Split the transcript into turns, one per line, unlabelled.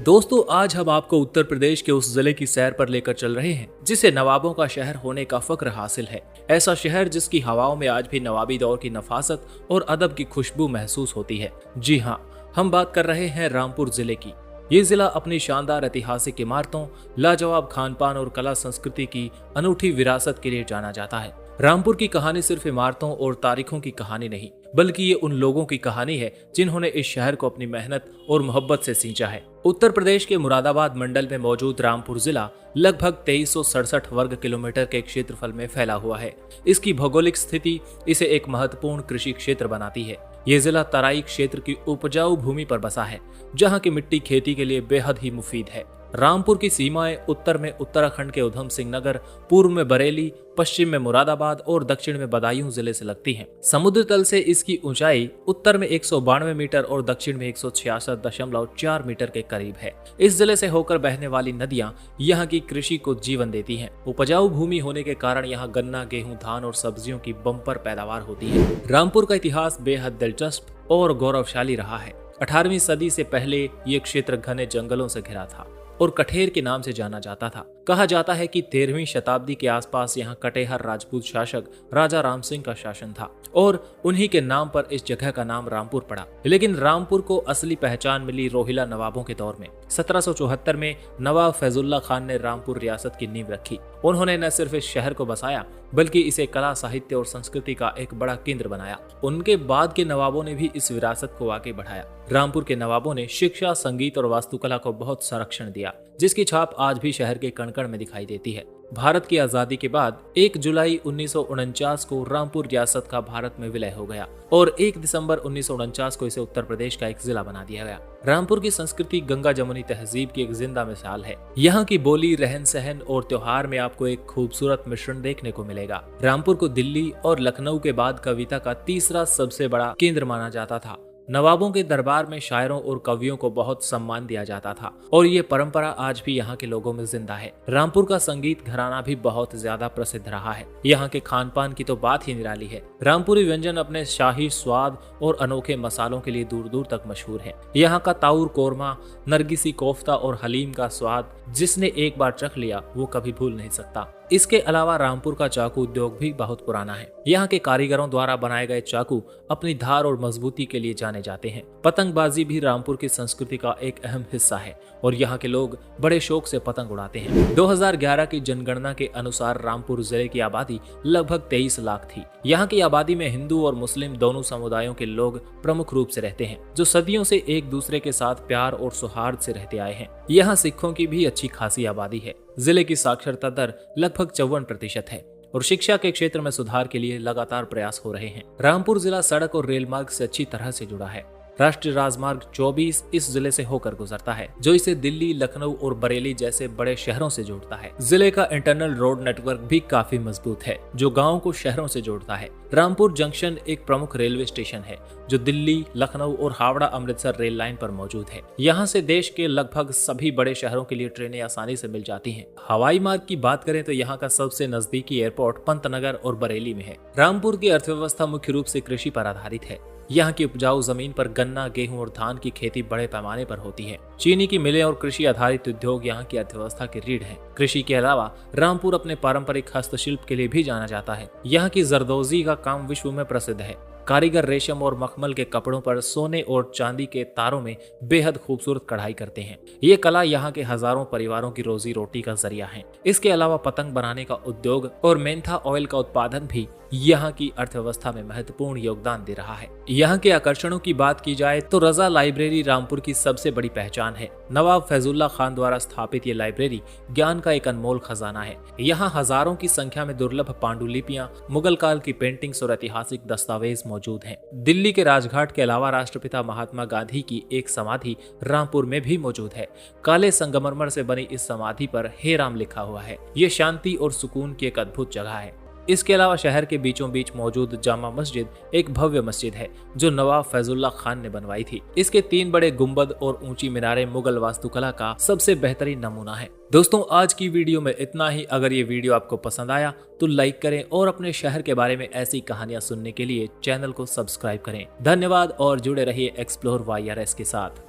दोस्तों आज हम आपको उत्तर प्रदेश के उस जिले की सैर पर लेकर चल रहे हैं जिसे नवाबों का शहर होने का फक्र हासिल है। ऐसा शहर जिसकी हवाओं में आज भी नवाबी दौर की नफासत और अदब की खुशबू महसूस होती है। जी हाँ, हम बात कर रहे हैं रामपुर जिले की। ये जिला अपनी शानदार ऐतिहासिक इमारतों, लाजवाब खानपान और कला संस्कृति की अनूठी विरासत के लिए जाना जाता है। रामपुर की कहानी सिर्फ इमारतों और तारीखों की कहानी नहीं, बल्कि ये उन लोगों की कहानी है जिन्होंने इस शहर को अपनी मेहनत और मोहब्बत से सींचा है। उत्तर प्रदेश के मुरादाबाद मंडल में मौजूद रामपुर जिला लगभग 2367 वर्ग किलोमीटर के क्षेत्रफल में फैला हुआ है। इसकी भौगोलिक स्थिति इसे एक महत्वपूर्ण कृषि क्षेत्र बनाती है। ये जिला तराई क्षेत्र की उपजाऊ भूमि पर बसा है, जहाँ की मिट्टी खेती के लिए बेहद ही मुफीद है। रामपुर की सीमाएं उत्तर में उत्तराखंड के उधम सिंह नगर, पूर्व में बरेली, पश्चिम में मुरादाबाद और दक्षिण में बदायूं जिले से लगती हैं। समुद्र तल से इसकी ऊंचाई उत्तर में 192 मीटर और दक्षिण में 166.4 मीटर के करीब है। इस जिले से होकर बहने वाली नदियां यहाँ की कृषि को जीवन देती हैं। उपजाऊ भूमि होने के कारण यहाँ गन्ना, गेहूं, धान और सब्जियों की बम्पर पैदावार होती है। रामपुर का इतिहास बेहद दिलचस्प और गौरवशाली रहा है। 18वीं सदी से पहले ये क्षेत्र घने जंगलों से घिरा था और कठेर के नाम से जाना जाता था। कहा जाता है कि 13वीं शताब्दी के आसपास यहाँ कटेहर राजपूत शासक राजा राम सिंह का शासन था और उन्हीं के नाम पर इस जगह का नाम रामपुर पड़ा। लेकिन रामपुर को असली पहचान मिली रोहिला नवाबों के दौर में। 1774 में नवाब फैजुल्ला खान ने रामपुर रियासत की नींव रखी। उन्होंने न सिर्फ इस शहर को बसाया, बल्कि इसे कला, साहित्य और संस्कृति का एक बड़ा केंद्र बनाया। उनके बाद के नवाबों ने भी इस विरासत को आगे बढ़ाया। रामपुर के नवाबों ने शिक्षा, संगीत और वास्तुकला को बहुत संरक्षण दिया, जिसकी छाप आज भी शहर के कण कण में दिखाई देती है। भारत की आजादी के बाद 1 जुलाई 1949 को रामपुर रियासत का भारत में विलय हो गया और 1 दिसंबर 1949 को इसे उत्तर प्रदेश का एक जिला बना दिया गया। रामपुर की संस्कृति गंगा जमुनी तहजीब की एक जिंदा मिसाल है। यहाँ की बोली, रहन सहन और त्योहार में आपको एक खूबसूरत मिश्रण देखने को मिलेगा। रामपुर को दिल्ली और लखनऊ के बाद कविता का तीसरा सबसे बड़ा केंद्र माना जाता था। नवाबों के दरबार में शायरों और कवियों को बहुत सम्मान दिया जाता था और ये परंपरा आज भी यहाँ के लोगों में जिंदा है। रामपुर का संगीत घराना भी बहुत ज्यादा प्रसिद्ध रहा है। यहाँ के खान पान की तो बात ही निराली है। रामपुरी व्यंजन अपने शाही स्वाद और अनोखे मसालों के लिए दूर दूर तक मशहूर है। यहाँ का ताउर कोरमा, नरगिसी कोफ्ता और हलीम का स्वाद जिसने एक बार चख लिया वो कभी भूल नहीं सकता। इसके अलावा रामपुर का चाकू उद्योग भी बहुत पुराना है। यहाँ के कारीगरों द्वारा बनाए गए चाकू अपनी धार और मजबूती के लिए जाने जाते हैं। पतंगबाजी भी रामपुर की संस्कृति का एक अहम हिस्सा है और यहाँ के लोग बड़े शौक से पतंग उड़ाते हैं। 2011 की जनगणना के अनुसार रामपुर जिले की आबादी लगभग 23 लाख थी। यहाँ की आबादी में हिंदू और मुस्लिम दोनों समुदायों के लोग प्रमुख रूप से रहते हैं, जो सदियों से एक दूसरे के साथ प्यार और सौहार्द से रहते आए हैं। यहाँ सिखों की भी अच्छी खासी आबादी है। जिले की साक्षरता दर लगभग 54% है और शिक्षा के क्षेत्र में सुधार के लिए लगातार प्रयास हो रहे हैं। रामपुर जिला सड़क और रेल मार्ग से अच्छी तरह से जुड़ा है। राष्ट्रीय राजमार्ग 24 इस जिले से होकर गुजरता है, जो इसे दिल्ली, लखनऊ और बरेली जैसे बड़े शहरों से जोड़ता है। जिले का इंटरनल रोड नेटवर्क भी काफी मजबूत है, जो गाँव को शहरों से जोड़ता है। रामपुर जंक्शन एक प्रमुख रेलवे स्टेशन है, जो दिल्ली, लखनऊ और हावड़ा अमृतसर रेल लाइन पर मौजूद है। यहाँ से देश के लगभग सभी बड़े शहरों के लिए ट्रेनें आसानी से मिल जाती हैं। हवाई मार्ग की बात करें तो यहाँ का सबसे नजदीकी एयरपोर्ट पंतनगर और बरेली में है। रामपुर की अर्थव्यवस्था मुख्य रूप से कृषि पर आधारित है। यहाँ की उपजाऊ जमीन पर गन्ना, गेहूं और धान की खेती बड़े पैमाने पर होती है। चीनी की मिलें और कृषि आधारित उद्योग यहाँ की अर्थव्यवस्था की रीढ़ है। कृषि के अलावा रामपुर अपने पारंपरिक हस्तशिल्प के लिए भी जाना जाता है। यहाँ की जरदोजी का काम विश्व में प्रसिद्ध है। कारीगर रेशम और मखमल के कपड़ों पर सोने और चांदी के तारों में बेहद खूबसूरत कढ़ाई करते हैं। ये कला यहाँ के हजारों परिवारों की रोजी रोटी का जरिया है। इसके अलावा पतंग बनाने का उद्योग और मेंथा ऑयल का उत्पादन भी यहाँ की अर्थव्यवस्था में महत्वपूर्ण योगदान दे रहा है। यहाँ के आकर्षणों की बात की जाए तो रजा लाइब्रेरी रामपुर की सबसे बड़ी पहचान है। नवाब फैजुल्ला खान द्वारा स्थापित ये लाइब्रेरी ज्ञान का एक अनमोल खजाना है। यहाँ हजारों की संख्या में दुर्लभ पांडुलिपियां, मुगल काल की पेंटिंग्स और ऐतिहासिक दस्तावेज मौजूद हैं। दिल्ली के राजघाट के अलावा राष्ट्रपिता महात्मा गांधी की एक समाधि रामपुर में भी मौजूद है। काले संगमरमर से बनी इस समाधि पर हे राम लिखा हुआ है। ये शांति और सुकून की एक अद्भुत जगह है। इसके अलावा शहर के बीचों बीच मौजूद जामा मस्जिद एक भव्य मस्जिद है, जो नवाब फैजुल्ला खान ने बनवाई थी। इसके 3 बड़े गुंबद और ऊंची मीनारें मुगल वास्तुकला का सबसे बेहतरीन नमूना है। दोस्तों आज की वीडियो में इतना ही। अगर ये वीडियो आपको पसंद आया तो लाइक करें और अपने शहर के बारे में ऐसी कहानियां सुनने के लिए चैनल को सब्सक्राइब करें। धन्यवाद और जुड़े रहिए एक्सप्लोर YRS के साथ।